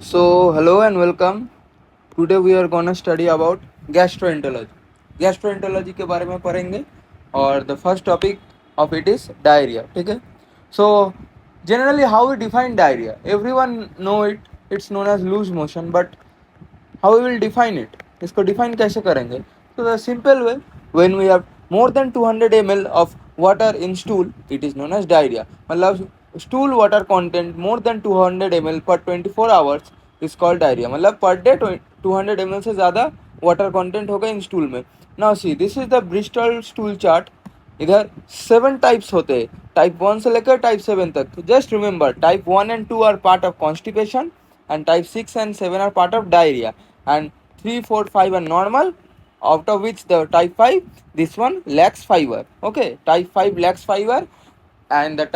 Hello and welcome. Today we are gonna study about gastroenterology. Gastroenterology के बारे में पढ़ेंगे और the first topic of it is diarrhea. ठीक है? So generally how we define diarrhea? Everyone know it. It's known as loose motion, but how we will define it? इसको define कैसे करेंगे? So the simple way, when we have more than 200 ml of water in stool, it is known as diarrhea. मतलब stool water content more than 200 ml per 24 hours is called diarrhea. मतलब per day 200 ml से ज़्यादा water content होगा in stool में. Now see, this is the Bristol stool chart. इधर 7 types होते हैं, type 1 से लेकर टाइप 7 तक. Just remember, type 1 and 2 are part of constipation and type 6 and 7 are part of diarrhea, and 3 4 5 are normal, out of which the type 5, this one lacks fiber. Okay, type 5 lacks fiber, and the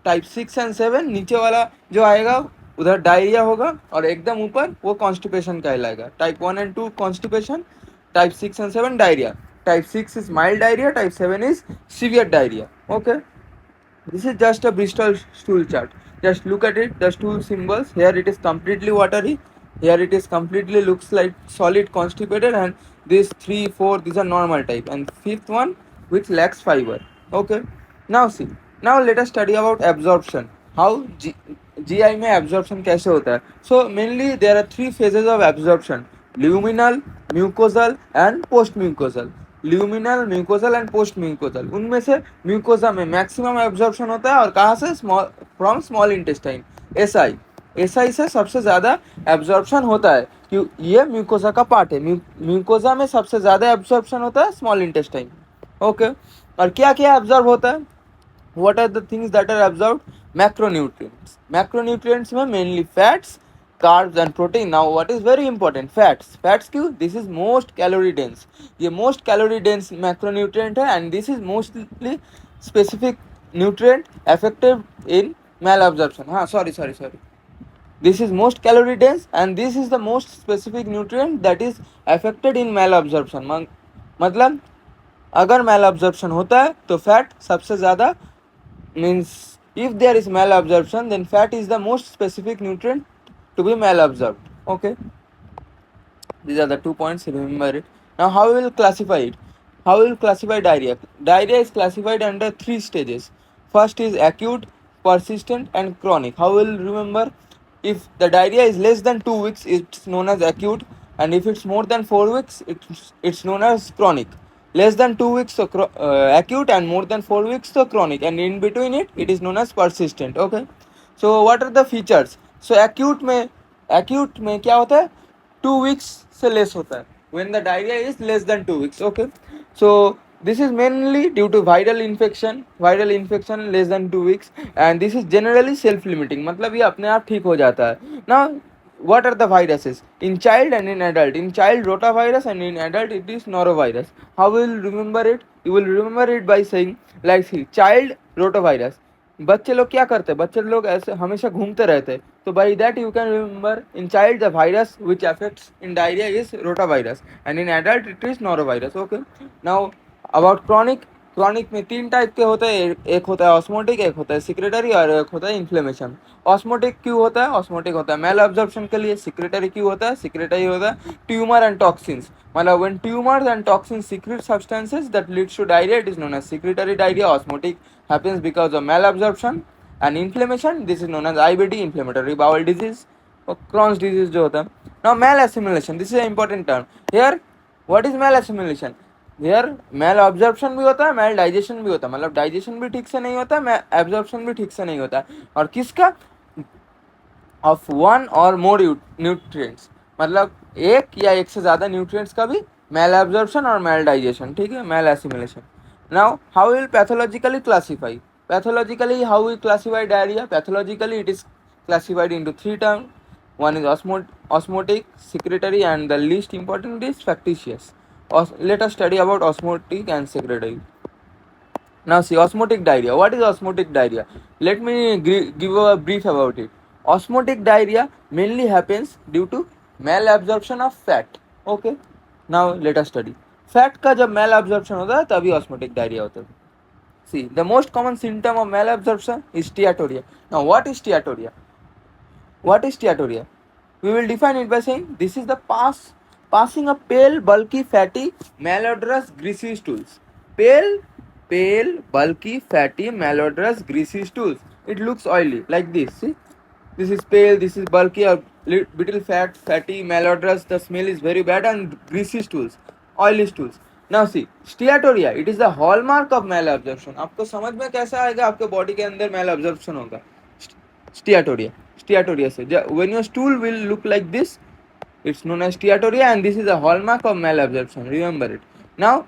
type 6 and 7 नीचे वाला जो आएगा उधर diarrhoea होगा, और एकदम ऊपर वो कॉन्स्टिपेशन कहलाएगा. Type 1 and 2 constipation, type 6 and 7 diarrhoea. Type 6 is mild diarrhea, type 7 is severe diarrhea. Okay, this is just a Bristol stool chart. Just look at it, the stool symbols. Here it is completely watery. Here it is completely looks like solid constipated, and these 3, 4, these are normal type, and fifth one which lacks fiber. Okay. Now see. Now let us study about absorption. How GI में absorption कैसे होता है? So mainly there are three phases of absorption: luminal, mucosal, and post mucosal. Luminal, mucosal and post mucosal. उनमें से mucosa में maximum absorption होता है, और कहाँ से? Small, from small intestine. SI, SI से सबसे ज़्यादा एब्जॉर्प्शन होता है, क्यों? ये म्यूकोजा का पार्ट है. म्यूकोजा में सबसे ज़्यादा एब्जॉर्प्शन होता है स्मॉल इंटेस्टाइन. ओके, और क्या क्या एब्जॉर्ब होता है? What are the things that are absorbed? Macronutrients. Macronutrients में mainly fats, carbs and protein. Now what is very important? Fats. Fats क्यों? This is most calorie dense. ये most calorie dense macronutrient है, and this is mostly specific nutrient effective in malabsorption. हाँ, sorry. This is most calorie dense, and this is the most specific nutrient that is affected in malabsorption. मतलब अगर malabsorption होता है तो fat सबसे ज़्यादा, means if there is malabsorption, then fat is the most specific nutrient to be malabsorbed. Okay, these are the 2 points, remember it. Now how we will classify it? How we will classify diarrhea? Diarrhea is classified under 3 stages. First is acute, persistent and chronic. How we will remember? If the diarrhea is less than 2 weeks, it's known as acute, and if it's more than 4 weeks, it's known as chronic. Less than 2 weeks, so acute, and more than 4 weeks, so chronic, and in between it is known as persistent. Okay, so what are the features? So acute में क्या होता है? 2 weeks से less होता है, when the diarrhea is less than 2 weeks. Okay, so this is mainly due to viral infection less than 2 weeks, and this is generally self limiting. मतलब ये अपने आप ठीक हो जाता है. Now what are the viruses? In child and in adult. In child, rotavirus, and in adult it is norovirus. How will you remember it? You will remember it by saying, like, see, child rotavirus. बच्चे लोग क्या करते हैं? बच्चे लोग ऐसे हमेशा घूमते रहते हैं, तो by that you can remember, in child the virus which affects in diarrhoea is rotavirus, and in adult it is norovirus. Okay, now about chronic. Chronic में 3 टाइप के होते हैं. एक होता है ऑस्मोटिक, एक होता है सिक्रेटरी, और एक होता है इन्फ्लेमेशन. ऑस्मोटिक क्यों होता है? ऑस्मोटिक होता है मेल अब्जॉर्प्शन के लिए. सिक्रेटरी क्यों होता है? सिक्रेटरी होता है ट्यूमर एंड टॉक्सिन्स. मतलब when tumours and toxins secrete substances that leads to diarrhea, it is known as secretory diarrhea. Osmotic happens because of malabsorption. And inflammation, this is known as IBD, inflammatory bowel disease, और Crohn's disease जो होता है. Now malassimilation, this is an important term here. What is malassimilation? Here malabsorption भी होता है, mal digestion भी होता है. मतलब डाइजेशन भी ठीक से नहीं होता है, एब्जॉर्प्शन भी ठीक से नहीं होता है. और किसका? ऑफ वन और मोर न्यूट्रिएंट्स. मतलब एक या एक से ज़्यादा न्यूट्रिएंट्स का भी मेल एब्जॉर्प्शन और मेल डाइजेशन. ठीक है, malassimilation. Now how will pathologically classify? Pathologically how will classify diarrhoea? Pathologically it is classified into 3 terms. One is osmotic, secretory, and the least important is factitious. Let us study about osmotic and secretory. Now see, osmotic diarrhea. What is osmotic diarrhea? Let me give a brief about it. Osmotic diarrhea mainly happens due to malabsorption of fat. Okay. Now let us study. Fat का जब malabsorption होता है तभी osmotic diarrhea होता है. See, the most common symptom of malabsorption is steatorrhea. Now what is steatorrhea? What is steatorrhea? We will define it by saying this is the passing a pale, bulky, fatty, malodorous, greasy stools. Pale, bulky, fatty, malodorous, greasy stools. It looks oily like this. See, this is pale, this is bulky, or little fat, fatty, malodorous. The smell is very bad, and greasy stools, oily stools. Now see, steatorrhea. It is the hallmark of malabsorption. आपको समझ में कैसा आएगा? आपके body के अंदर malabsorption होगा. Steatorrhea से when your stool will look like this, it's known as steatorrhea, and this is a hallmark of malabsorption. Remember it. Now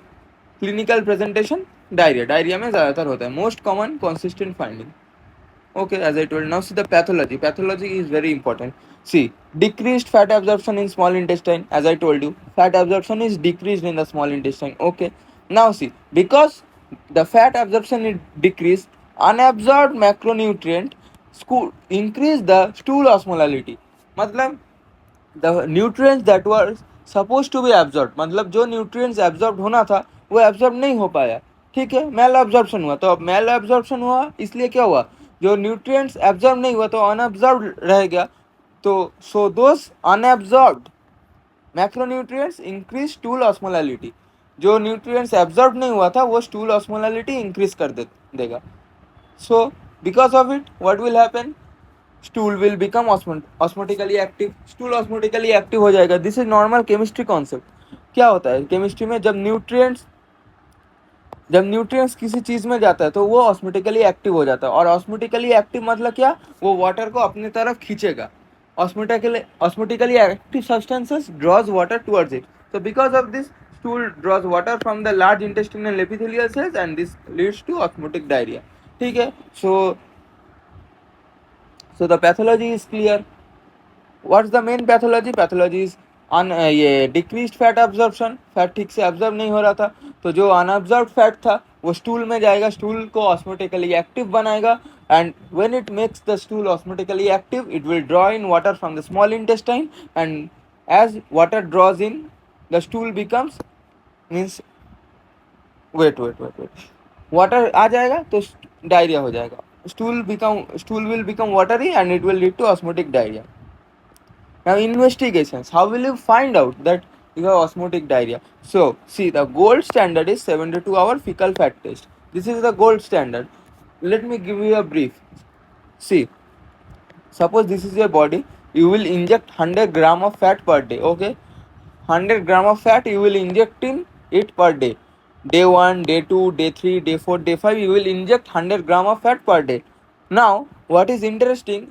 clinical presentation, diarrhea में ज़्यादातर होता है. Most common consistent finding. Okay, as I told. Now see the pathology. Pathology is very important. See, decreased fat absorption in small intestine. As I told you, fat absorption is decreased in the small intestine. Okay. Now see, because the fat absorption is decreased, unabsorbed macronutrient increase the stool osmolality. मतलब the nutrients that were supposed to be absorbed, मतलब जो nutrients absorbed होना था वो absorb नहीं हो पाया. ठीक है, मेल एब्जॉर्प्शन हुआ. तो अब मेल एब्जॉर्प्शन हुआ इसलिए क्या हुआ, जो न्यूट्रिएंट्स एब्जॉर्ब नहीं हुआ तो अनएब्जॉर्ब रह गया. तो so those unabsorbed macronutrients increase stool osmolality. जो न्यूट्रिएंट्स एब्जॉर्ब नहीं हुआ था वो स्टूल ऑस्मोलैलिटी इंक्रीज कर देगा. So because of it what will happen, stool will become osmotically active. Stool osmotically active हो जाएगा. This is normal chemistry concept. क्या होता है केमिस्ट्री में, जब न्यूट्रिएंट्स किसी चीज़ में जाता है तो वो ऑस्मोटिकली एक्टिव हो जाता है. और ऑस्मोटिकली एक्टिव मतलब क्या, वो वाटर को अपनी तरफ खींचेगा. Osmotically active substances draws water towards it. So because of this, stool draws water from the large intestinal epithelial cells and this leads to osmotic diarrhea. ठीक है. So the pathology is clear. What's the main pathology? Pathology is ये decreased fat absorption. Fat ठीक से absorb नहीं हो रहा था, तो जो अनअब्जॉर्ब फैट था वो स्टूल में जाएगा, स्टूल को ऑस्मोटिकली एक्टिव बनाएगा. And when it makes the stool osmotically active, it will draw in water from the small intestine, and as water draws in the stool becomes means wet water आ जाएगा तो diarrhoea हो जाएगा. Stool will become watery and it will lead to osmotic diarrhoea. Now investigations. How will you find out that you have osmotic diarrhea? So see, the gold standard is 72-hour fecal fat test. This is the gold standard. Let me give you a brief. See, suppose this is your body. You will inject 100 gram of fat per day. Okay, 100 gram of fat you will inject in it per day. Day 1, day 2, day 3, day 4, day 5. You will inject 100 gram of fat per day. Now, what is interesting?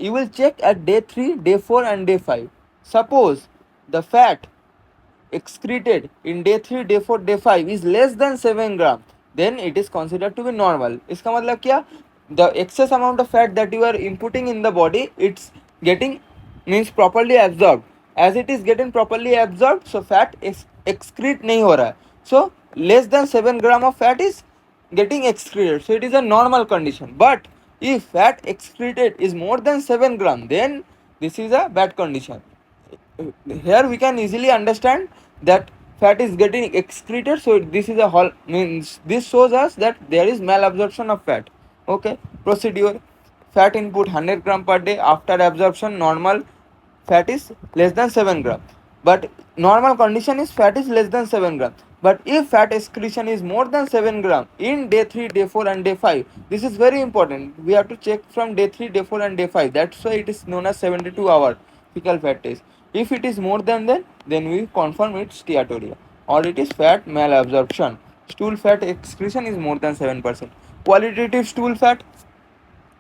You will check at day 3, day 4 and day 5. Suppose the fat excreted in day 3, day 4, day 5 is less than 7 gram, then it is considered to be normal. इसका मतलब क्या, the excess amount of fat that you are inputting in the body, it's getting means properly absorbed. As it is getting properly absorbed, so fat excrete नहीं हो रहा है. So less than 7 gram of fat is getting excreted, so it is a normal condition. But if fat excreted is more than 7 gram, then this is a bad condition. Here we can easily understand that fat is getting excreted, so this is a whole means this shows us that there is malabsorption of fat. Okay, procedure: fat input 100 gram per day. After absorption, normal fat is less than 7 gram, but normal condition is fat is less than 7 gram. But if fat excretion is more than 7 gram in day 3, day 4 and day 5, this is very important. We have to check from day 3, day 4 and day 5. That's why it is known as 72-hour fecal fat test. If it is more than that, then we confirm it's steatorrhea or it is fat malabsorption. Stool fat excretion is more than 7%. Qualitative stool fat.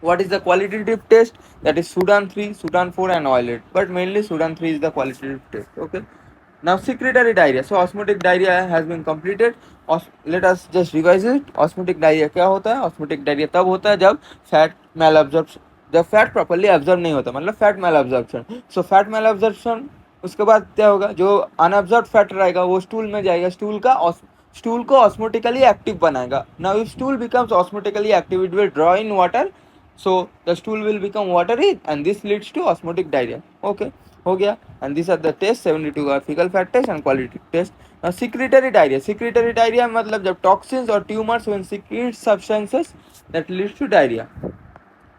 What is the qualitative test? That is Sudan 3, Sudan 4 and Oilet. But mainly Sudan 3 is the qualitative test. Okay. Now secretory diarrhea. So osmotic diarrhea has been completed. Let us just revise it. Osmotic diarrhea क्या होता है? Osmotic diarrhea तब होता है जब fat malabsorption, जब fat properly absorb नहीं होता, मतलब fat malabsorption. So fat malabsorption उसके बाद क्या होगा, जो अनएब्जॉर्ब फैट रहेगा वो स्टूल में जाएगा, स्टूल को ऑस्मोटिकली एक्टिव बनाएगा. Now if stool becomes osmotically active, it will draw in water, so the stool will become watery and this leads to osmotic diarrhoea. Okay, हो गया. And this are the test, 72 hour faecal fat test and quality test. Now secretory diarrhoea. Secretory diarrhoea मतलब जब toxins और tumours when secrete substances that leads to diarrhea.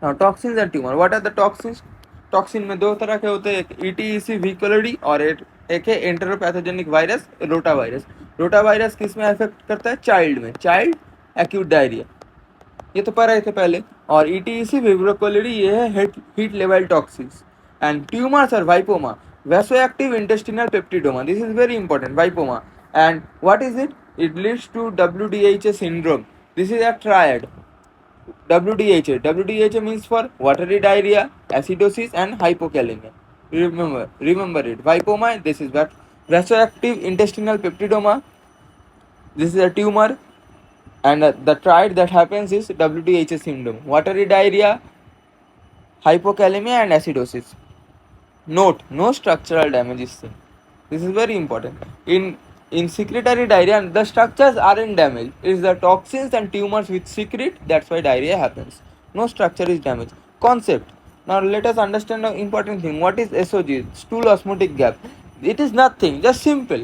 Now toxins and tumor. What are the toxins? Toxin में दो तरह के होते हैं, एक ईटीईसी वीकोलोडी और एक है enteropathogenic virus rota virus. Rota virus किस में अफेक्ट करता है? चाइल्ड में, चाइल्ड एक्यूट डायरिया, ये तो पढ़ रहे थे पहले। और ईटीईसी विब्रोकोलिडी ये है हीट लेवल टॉक्सिन्स। एंड ट्यूमर्स और vipoma, vasoactive intestinal peptidoma, this is very important, vipoma. And what is it? It leads to WDHA syndrome. This is a triad. WDHA means for watery diarrhea, acidosis, and hypokalemia. Remember it. Vipoma, this is what vasoactive intestinal peptidoma. This is a tumor, and the triad that happens is WDHA syndrome: watery diarrhea, hypokalemia, and acidosis. Note: no structural damage is seen. This is very important. In secretory diarrhea, the structures aren't damaged. It's the toxins and tumors which secrete. That's why diarrhea happens. No structure is damaged. Concept. Now let us understand the important thing. What is SOG? Stool osmotic gap. It is nothing. Just simple.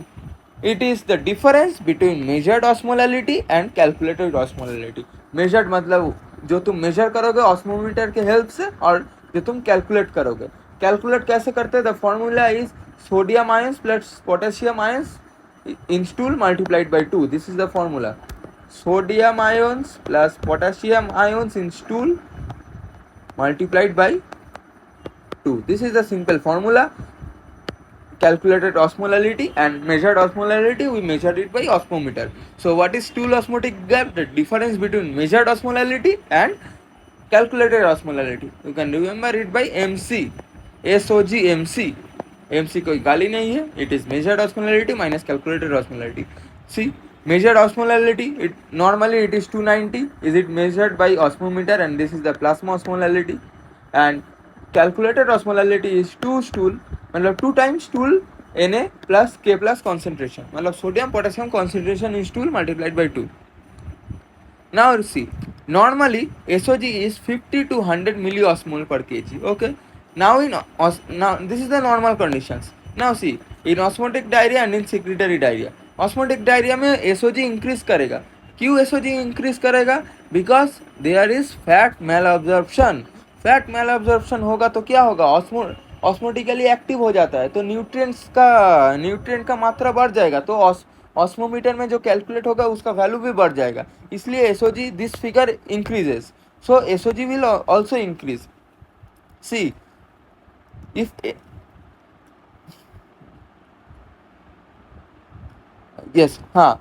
It is the difference between measured osmolality and calculated osmolality. Measured मतलब जो तुम major करोगे osmometer के help से, और जो तुम calculate करोगे। कैलकुलेट कैसे करते हैं? The formula is sodium ions plus potassium ions in stool multiplied by 2. This is the formula. Sodium ions plus potassium ions in stool multiplied by 2. This is the simple formula. Calculated osmolality and measured osmolality, we measured it by osmometer. So what is stool osmotic gap? The difference between measured osmolality and calculated osmolality. You can remember it by MC. SOG MC. MC कोई गाली नहीं है. It is measured osmolality minus calculated osmolality. See, measured osmolality, normally it is 290. Is it measured by osmometer, and this is the plasma osmolality. And calculated osmolality is 2 stool, मतलब 2 times stool Na plus K plus concentration, मतलब sodium potassium concentration in stool multiplied by 2. Now see, normally SOG is 50 to 100 milliosmol per kg. Okay. Now this is the normal conditions. Now see, in osmotic diarrhea and in secretory diarrhea, osmotic diarrhea में SOG increase करेगा. क्यों SOG increase करेगा? Because there is fat malabsorption. Fat malabsorption होगा तो क्या होगा? Osmotically active हो जाता है, तो न्यूट्रिएंट का मात्रा बढ़ जाएगा, तो ऑस्मोमीटर में जो कैलकुलेट होगा उसका वैल्यू भी बढ़ जाएगा. इसलिए SOG, this figure increases, so SOG will also increase. See, if yes, हाँ,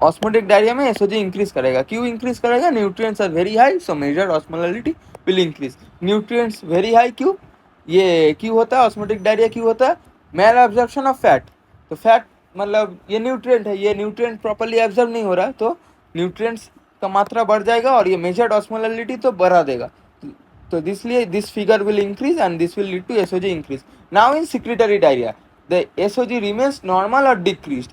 ऑस्मोटिक डायरिया में एसओजी इंक्रीज करेगा. क्यों इंक्रीज करेगा? Nutrients are very high, so measured osmolality will increase. Nutrients very high, क्यों ये क्यों होता है? ऑस्मोटिक डायरिया क्यों होता है? Malabsorption of fat. तो फैट मतलब ये न्यूट्रिएंट है, ये न्यूट्रिएंट प्रॉपर्ली एब्जॉर्ब नहीं हो रहा है, तो न्यूट्रिएंट्स का मात्रा बढ़ जाएगा और ये मेजर्ड ऑस्मोलालिटी तो बढ़ा देगा. तो इसलिए this figure will increase and this will lead to SOG increase. Now in secretory diarrhea, the SOG remains normal or decreased?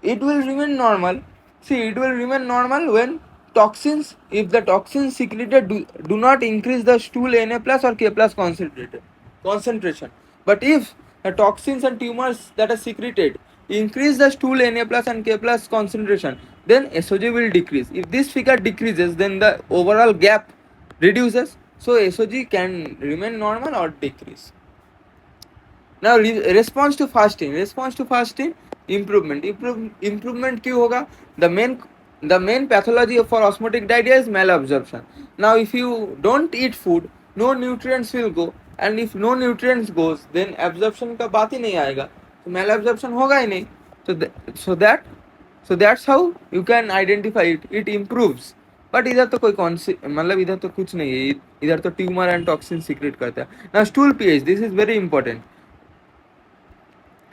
It will remain normal. See, it will remain normal when toxins, if the toxins secreted do not increase the stool Na plus or K plus concentration. But if the toxins and tumors that are secreted increase the stool Na plus and K plus concentration, then SOG will decrease. If this figure decreases, then the overall gap reduces. So SOG can remain normal or decrease. Now response to fasting improvement क्यों होगा? The main pathology for osmotic diarrhea is malabsorption. Now if you don't eat food, no nutrients will go, and if no nutrients goes, then absorption का बात ही नहीं आएगा, तो malabsorption होगा ही नहीं. So that's how you can identify it. It improves. But इधर तो कोई मतलब इधर तो कुछ नहीं है, इधर तो ट्यूमर एंड टॉक्सिन सीक्रेट करता है. Now stool pH, this is very important.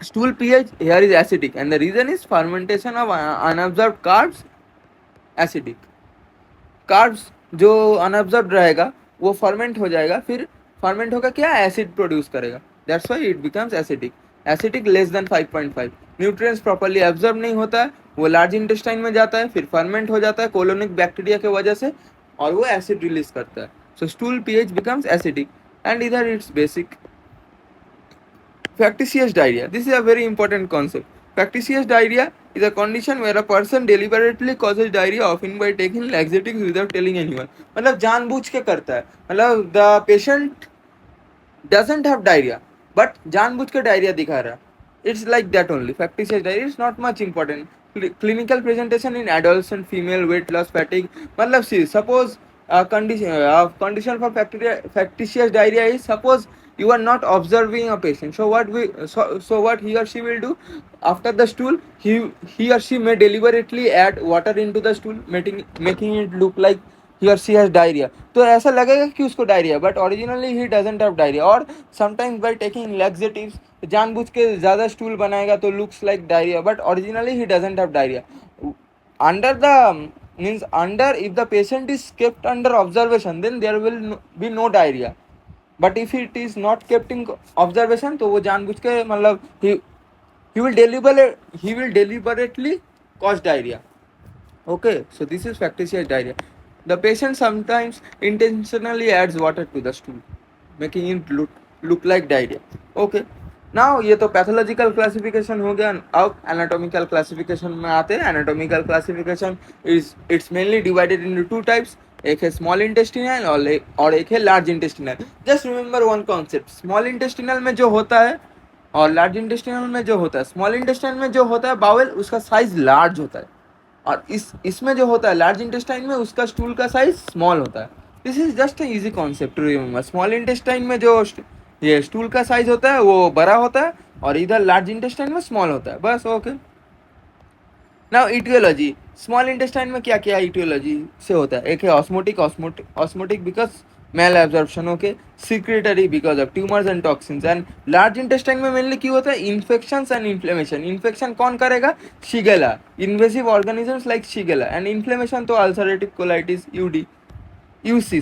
Stool pH here is acidic, and the reason is fermentation of unabsorbed carbs. Acidic carbs जो unabsorbed रहेगा वो ferment हो जाएगा, फिर ferment होगा क्या? Acid produce करेगा. That's why it becomes acidic. Acidic less than 5.5. Nutrients properly absorb नहीं होता है, वो large intestine में जाता है, फिर ferment हो जाता है colonic bacteria के वजह से, और वो acid release करता है. So stool pH becomes acidic, and either it's basic. Factitious diarrhea. This is a very important concept. Factitious diarrhea is a condition where a person deliberately causes diarrhea, often by taking laxatives without telling anyone. मतलब जानबूझ के करता है, मतलब the patient doesn't have diarrhea but जानबूझ के diarrhea दिखा रहा है. It's like that only. Factitious diarrhea is not much important. Clinical presentation in adolescent female, weight loss, fatigue. मतलब see, suppose condition for factitious diarrhea is, suppose you are not observing a patient. So what he or she will do after the stool, he or she may deliberately add water into the stool, making it look like he or she has diarrhea. तो ऐसा लगेगा कि उसको diarrhoea, but originally ही doesn't have diarrhoea. और sometimes by taking laxatives जानबूझ के ज़्यादा स्टूल बनाएगा तो looks like diarrhoea, but originally ही doesn't have diarrhoea. Under the means under, if the patient is kept under observation then there will be no diarrhoea. But if it is not kept in observation तो वो जानबूझ के मतलब he will deliberately cause diarrhea. Okay, so this is factitious diarrhea. The patient sometimes intentionally adds water to the stool, making it look like diarrhea. Okay. Now ये तो pathological classification हो गया. अब एनाटॉमिकल क्लासिफिकेशन में आते हैं. Anatomical classification is it's mainly divided into two types. एक है स्मॉल इंटेस्टिनल और एक है large intestinal. Just remember one concept. Small intestinal में जो होता है और लार्ज इंटेस्टिनल में जो होता है, स्मॉल इंटेस्टाइन में जो होता है बाउल, उसका साइज लार्ज होता है. और इसमें जो होता है लार्ज इंटेस्टाइन में, उसका स्टूल का साइज स्मॉल होता है. This is just easy concept to remember. Small intestine में जो ये स्टूल का साइज होता है वो बड़ा होता है और इधर लार्ज इंटेस्टाइन में स्मॉल होता है. बस okay. Now aetiology. Small intestine में क्या क्या इटियोलॉजी से होता है. एक है osmotic because malabsorption. Okay. Secretory because of tumours and toxins. And large intestine में मेनली क्यों होता है, इन्फेक्शंस एंड इन्फ्लेमेशन. इन्फेक्शन कौन करेगा, Shigella, invasive organisms like Shigella. And inflammation तो अल्सरेटिव कोलाइटिस, यूसी.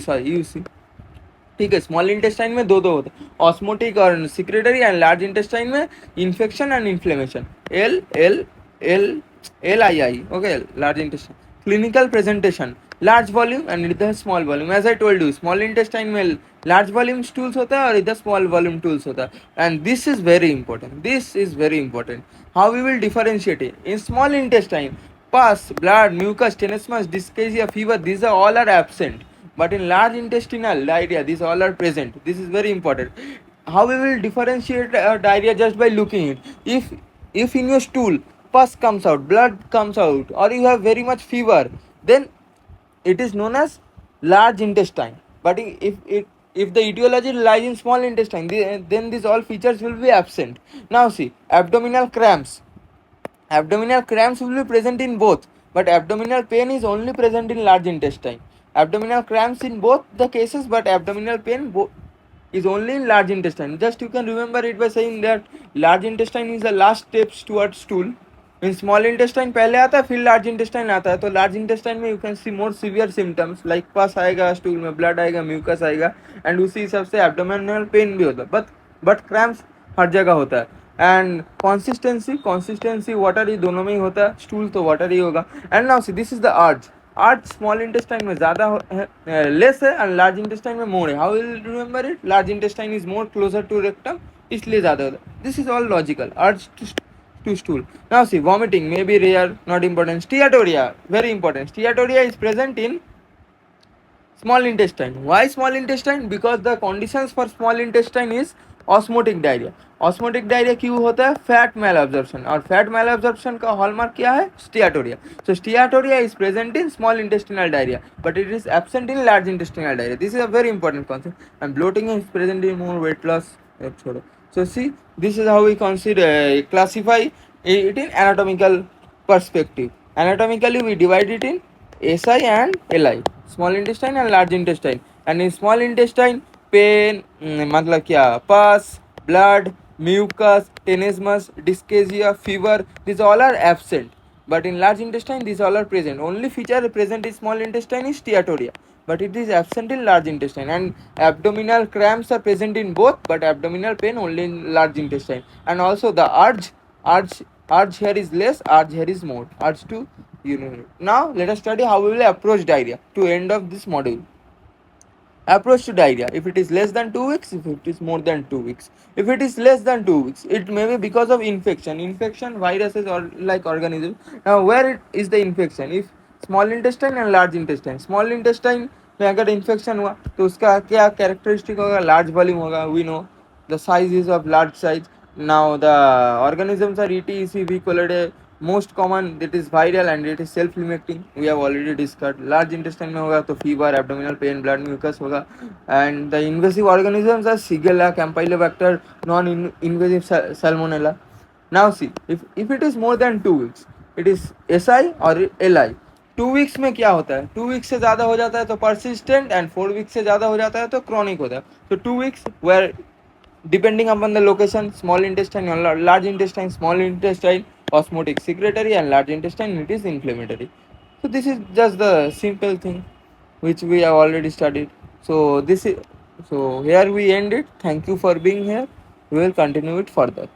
ठीक है. स्मॉल इंटेस्टाइन में दो होते हैं, ऑस्मोटिक और सिक्रेटरी. एंड लार्ज इंटेस्टाइन में infection and inflammation. L L L LII. Okay, large intestine. Clinical presentation. Large volume and इधर small volume. As I told you, small intestine में large volume stools होता है और इधर small volume stools होता है. And this is very important. This is very important. How we will differentiate it? In small intestine, pus, blood, mucus, tenesmus, dyschezia, fever, these are all are absent. But in large intestinal diarrhea, these all are present. This is very important. How we will differentiate diarrhea just by looking it. If in your stool pus comes out, blood comes out, or you have very much fever, then it is known as large intestine. But if the etiology lies in small intestine, then these all features will be absent. Now see, abdominal cramps. Abdominal cramps will be present in both, but abdominal pain is only present in large intestine. Abdominal cramps in both the cases, but abdominal pain is only in large intestine. Just you can remember it by saying that large intestine is the last steps towards stool. In small intestine पहले आता है, फिर large intestine आता है. तो large intestine में you can see more severe symptoms like पस आएगा, स्टूल में ब्लड आएगा, म्यूकस आएगा. एंड उसी हिसाब से एब्डोमिनल पेन भी होता है. बट क्रैम्प्स हर जगह होता है. एंड कॉन्सिस्टेंसी वाटर ही दोनों में ही होता है. स्टूल तो वाटर ही होगा. And now see, this is the arch small intestine में ज़्यादा लेस है एंड लार्ज इंटेस्टाइन में मोर है. How will remember it, large intestine is more closer to rectum, इसलिए ज़्यादा होता है. This is all logical. Arch to stool. Now see, vomiting may be rare, not important. Steatorrhea, very important. Steatorrhea is present in small intestine. Why small intestine? Because the conditions for small intestine is osmotic diarrhea. Osmotic diarrhoea क्यों होता है, fat malabsorption. और fat malabsorption का hallmark क्या है, steatorrhoea. So steatorrhoea is present in small intestinal diarrhoea but it is absent in large intestinal diarrhoea. This is a very important concept. And bloating is present in more weight loss. छोड़ो. So see, this is how we classify it in anatomical perspective. Anatomically, we divide it in SI and LI, small intestine and large intestine. And in small intestine, pain, मतलब क्या, pus, blood, mucus, tenesmus, dyschezia, fever, these all are absent. But in large intestine, these all are present. Only feature present in small intestine is steatorrhea, but it is absent in large intestine. And abdominal cramps are present in both, but abdominal pain only in large intestine. And also the urge here is less, urge here is more. Urge to urinate. Now let us study how we will approach diarrhea to end of this module. Approach to diarrhea. If it is less than 2 weeks, if it is more than 2 weeks. If it is less than 2 weeks, it may be because of infection, viruses or like organisms. Now where is the infection? If small intestine and large intestine. Small intestine में अगर infection हुआ तो उसका क्या characteristic होगा, large volume होगा, we know the size is of large size. Now the organisms are ETEC, V. colidae, most common that is viral and it is self limiting, we have already discussed. Large intestine में होगा तो fever, abdominal pain, blood mucus होगा. And the invasive organisms are Shigella, Campylobacter, non invasive Salmonella. Now see, if it is more than 2 weeks, it is SI or LI. 2 weeks में क्या होता है, 2 weeks से ज़्यादा हो जाता है तो persistent, and 4 weeks से ज़्यादा हो जाता है तो chronic होता है. तो 2 weeks where depending upon the location, small intestine or large intestine, small intestine osmotic secretory, and large intestine it is inflammatory. So this is just the simple thing which we have already studied. So this is, so here we end it. Thank you for being here. We will continue it further.